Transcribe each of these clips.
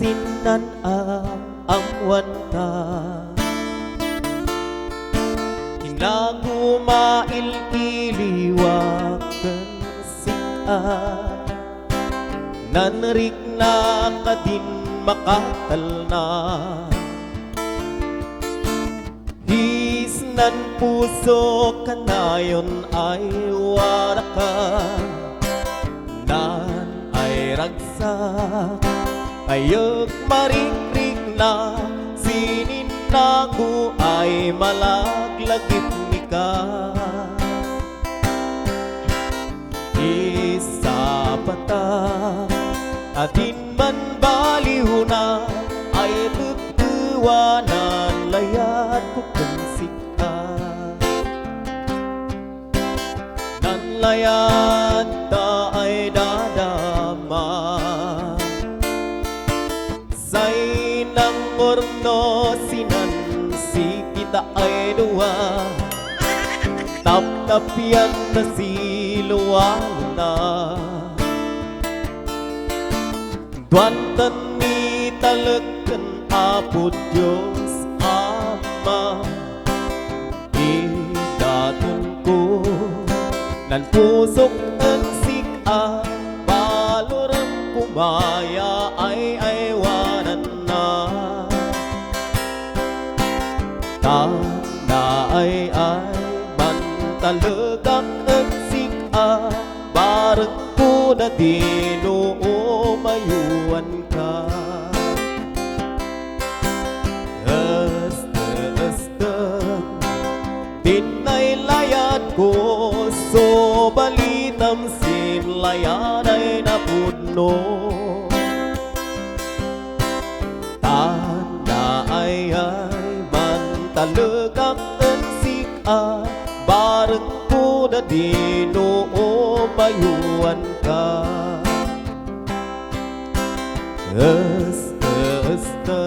Sininnan ang wanta Hinagumail iliwakan sikat Nanrik na kadin makatalna Hisnan puso kanayon ay warakan Nan ay ragsak Ayag marikrik na Sininago ay malaglagip ni ka Isa pata Atin man baliw na Ay tutiwanan Layat ko kansik ka Nan layat ta ay dadama Say nang orno sinansi kita ay dua Tap-tapian na siluwal na Duantan ni talagan apo Diyos Ama Idatun ko nan pusok ang sika Balorang kumaya ay aywanan na Tanda ay mantalagak ang sika Barang ko na dinoo mayuan ka Hasta Tinay layat ko So balitam sinlayan ay napudno Tanda ay mantalagak ang sika Barang ko na dinoo mayuan ka Hasta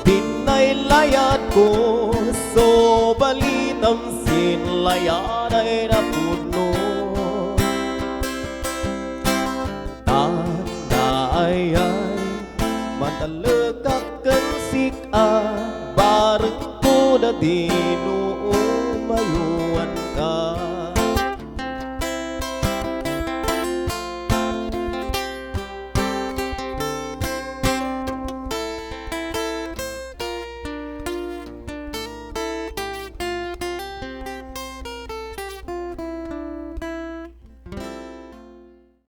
Tinay layat ko So balitam sinlayan ay napuno Tanda ay mantalagak ang sika Barang ko na dinoo mayuan ka